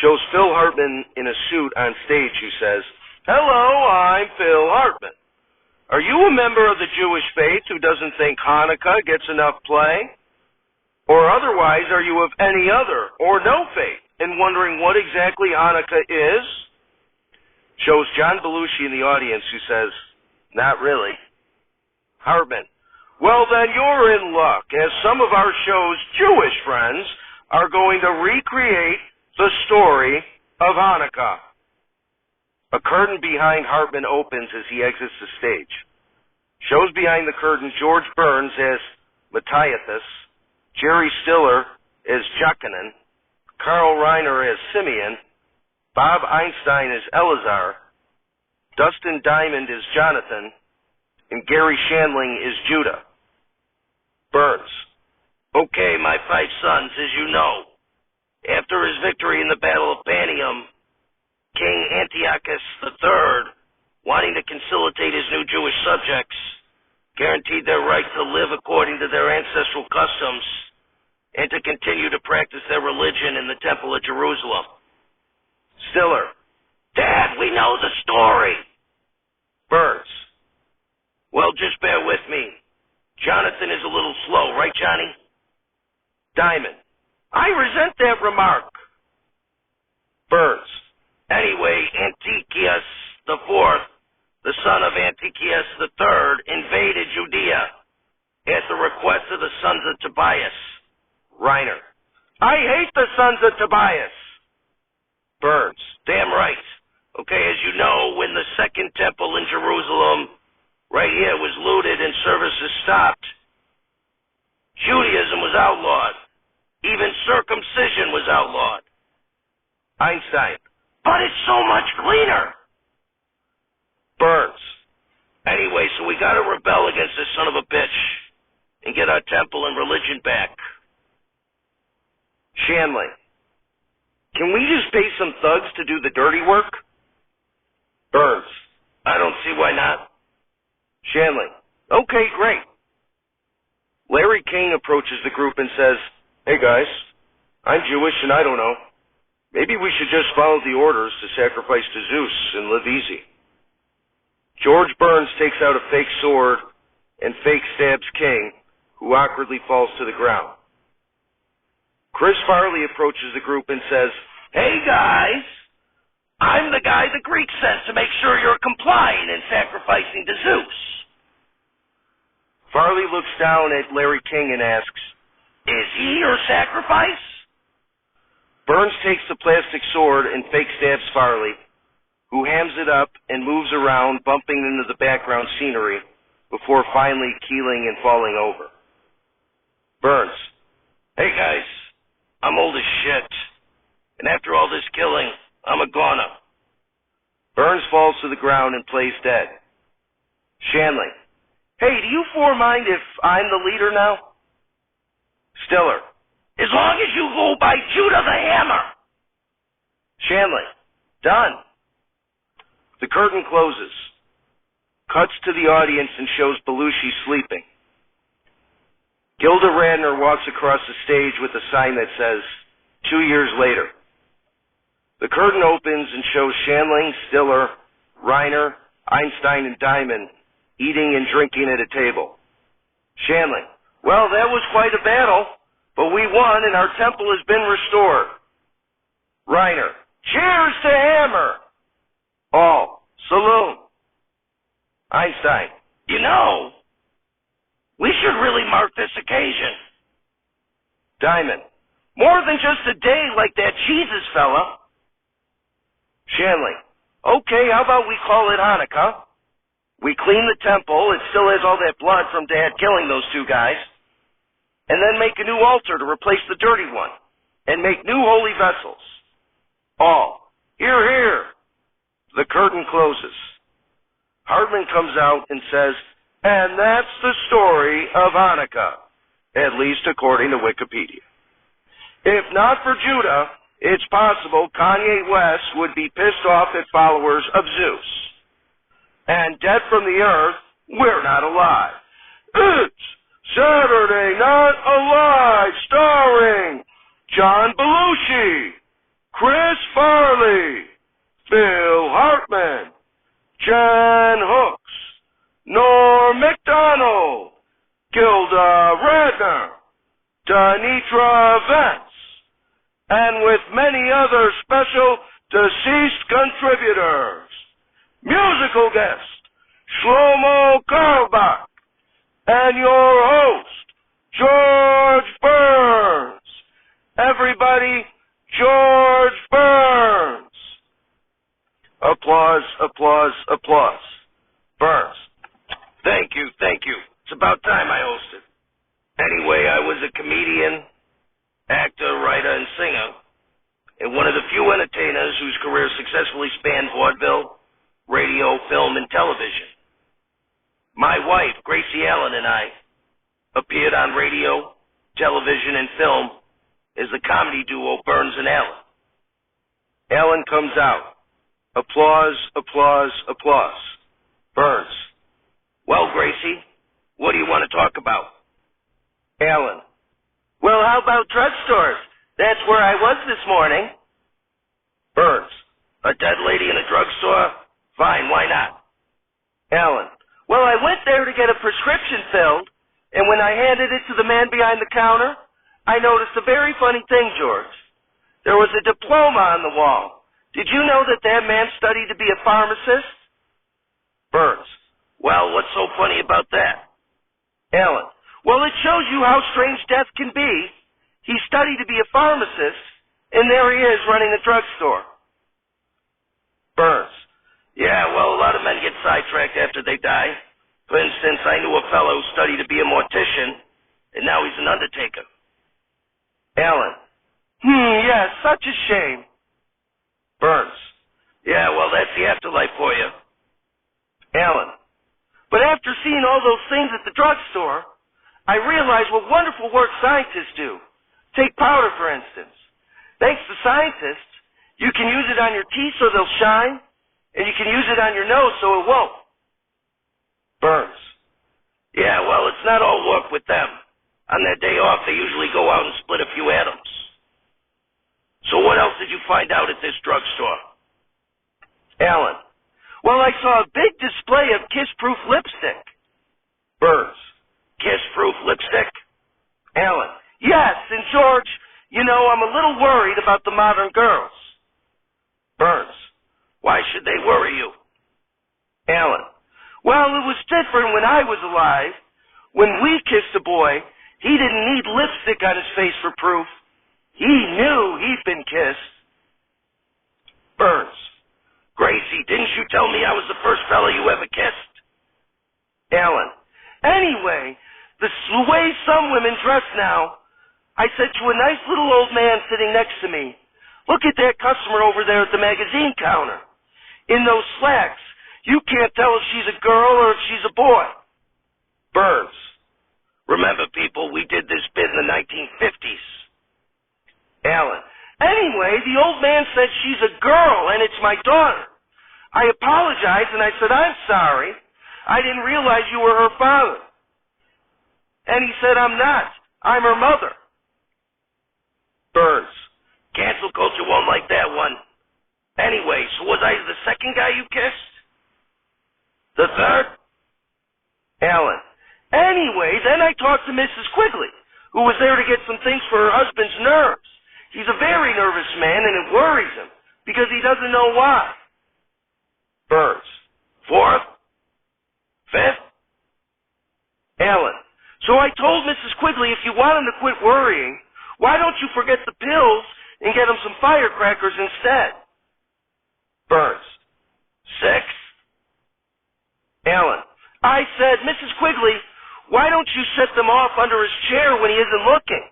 Shows Phil Hartman in a suit on stage who says, "Hello, I'm Phil Hartman. Are you a member of the Jewish faith who doesn't think Hanukkah gets enough play? Or otherwise, are you of any other or no faith and wondering what exactly Hanukkah is?" Shows John Belushi in the audience who says, "Not really." Hartman, "Well, then you're in luck, as some of our show's Jewish friends are going to recreate the story of Hanukkah." A curtain behind Hartman opens as he exits the stage. Shows behind the curtain George Burns as Matthias, Jerry Stiller as Jochannan, Carl Reiner as Simeon, Bob Einstein as Eleazar, Dustin Diamond as Jonathan, and Gary Shandling as Judah. Burns, "Okay, my 5 sons, as you know, after his victory in the Battle of Panium, King Antiochus III, wanting to conciliate his new Jewish subjects, guaranteed their right to live according to their ancestral customs and to continue to practice their religion in the Temple of Jerusalem." Stiller, "Dad, we know the story." Burns, "Well, just bear with me. Jonathan is a little slow, right, Johnny?" Diamond, "I resent that remark." Burns, "Anyway, Antiochus IV, the son of Antiochus III, invaded Judea at the request of the sons of Tobias." Reiner, "I hate the sons of Tobias." Burns, "Damn right. Okay, as you know, when the second temple in Jerusalem, right here, was looted and services stopped, Judaism was outlawed. Even circumcision was outlawed." Einstein, "But it's so much cleaner." Burns, "Anyway, so we gotta rebel against this son of a bitch and get our temple and religion back." Shandling, "Can we just pay some thugs to do the dirty work?" Burns, "I don't see why not." Shandling, "Okay, great." Larry King approaches the group and says, "Hey guys, I'm Jewish and I don't know. Maybe we should just follow the orders to sacrifice to Zeus and live easy." George Burns takes out a fake sword and fake stabs King, who awkwardly falls to the ground. Chris Farley approaches the group and says, "Hey guys, I'm the guy the Greeks sent to make sure you're complying and sacrificing to Zeus." Farley looks down at Larry King and asks, "Is he your sacrifice?" Burns takes the plastic sword and fake stabs Farley, who hams it up and moves around, bumping into the background scenery before finally keeling and falling over. Burns, "Hey guys, I'm old as shit, and after all this killing, I'm a goner." Burns falls to the ground and plays dead. Shandling, "Hey, do you four mind if I'm the leader now?" Stiller, "As long as you go by Judah the Hammer." Shandling, "Done." The curtain closes, cuts to the audience and shows Belushi sleeping. Gilda Radner walks across the stage with a sign that says, 2 years later. The curtain opens and shows Shandling, Stiller, Reiner, Einstein, and Diamond eating and drinking at a table. Shandling, "Well, that was quite a battle, but we won and our temple has been restored." Reiner, "Cheers to Hammer!" All, "Saloon." Einstein, "You know, we should really mark this occasion." Diamond, "More than just a day like that Jesus fella." Shandling, "Okay, how about we call it Hanukkah? We clean the temple, it still has all that blood from Dad killing those 2 guys, and then make a new altar to replace the dirty one, and make new holy vessels." All, "Hear, hear." The curtain closes. Hartman comes out and says, "And that's the story of Hanukkah, at least according to Wikipedia. If not for Judah, it's possible Kanye West would be pissed off at followers of Zeus. And dead from the earth, we're not alive. It's Saturday Night Alive, starring John Belushi, Chris Farley, Phil Hartman, Jan Hooks, Norm McDonald, Gilda Radner, Danitra Vance, and with many other special deceased contributors. Musical guest, Schlomo Carlebach, and your host, George Burns. Everybody, George Burns. Applause, applause, applause. Burns. Thank you, thank you. It's about time I hosted. Anyway, I was a comedian, actor, writer, and singer, and one of the few entertainers whose career successfully spanned vaudeville, radio, film, and television. My wife, Gracie and I appeared on radio, television, and film as the comedy duo Burns and Allen. Allen comes out. Applause, applause, applause. Burns. Well, Gracie, what do you want to talk about? Allen. Well, how about drugstores? That's where I was this morning. Burns. A dead lady in a drugstore? Fine, why not? Allen. Well, I went there to get a prescription filled, and when I handed it to the man behind the counter, I noticed a very funny thing, George. There was a diploma on the wall. Did you know that man studied to be a pharmacist? Burns. Well, what's so funny about that? Allen. Well, it shows you how strange death can be. He studied to be a pharmacist, and there he is running a drugstore. Burns. Yeah, well, a lot of men get sidetracked after they die. For instance, I knew a fellow who studied to be a mortician, and now he's an undertaker. Allen. Yeah, such a shame. Burns. Yeah, well, that's the afterlife for you. Allen. But after seeing all those things at the drugstore, I realized what wonderful work scientists do. Take powder, for instance. Thanks to scientists, you can use it on your teeth so they'll shine, and you can use it on your nose so it won't. Burns. Yeah, well, it's not all work with them. On their day off, they usually go out and split a few atoms. So what else did you find out at this drugstore? Allen. Well, I saw a big display of kiss-proof lipstick. Burns. Kiss-proof lipstick? Allen. Yes, and George, you know, I'm a little worried about the modern girls. Burns. Why should they worry you? Allen. Well, it was different when I was alive. When we kissed a boy, he didn't need lipstick on his face for proof. He knew he'd been kissed. Burns. Gracie, didn't you tell me I was the first fella you ever kissed? Allen. Anyway, the way some women dress now, I said to a nice little old man sitting next to me, look at that customer over there at the magazine counter. In those slacks, you can't tell if she's a girl or if she's a boy. Burns. Remember, people, we did this bit in the 1950s. Allen. Anyway, the old man said she's a girl and it's my daughter. I apologized and I said, I'm sorry. I didn't realize you were her father. And he said, I'm not. I'm her mother. Burns. Cancel culture won't like that one. Anyway, so was I the second guy you kissed? The third? Allen. Anyway, then I talked to Mrs. Quigley, who was there to get some things for her husband's nerves. He's a very nervous man, and it worries him, because he doesn't know why. Burns. Fourth? Fifth? Allen. So I told Mrs. Quigley if you want him to quit worrying, why don't you forget the pills and get him some firecrackers instead? Burns. Sixth? Allen. I said, Mrs. Quigley, why don't you set them off under his chair when he isn't looking?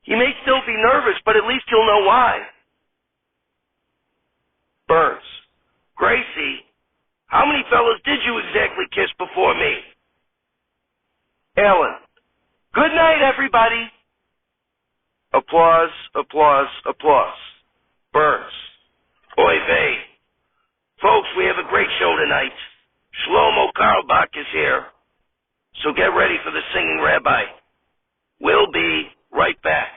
He may still be nervous, but at least he'll know why. Burns. Gracie, how many fellas did you exactly kiss before me? Allen. Good night, everybody. Applause, applause, applause. Burns. Oy vey. Folks, we have a great show tonight. Schlomo Carlebach is here. So get ready for the singing rabbi. We'll be right back.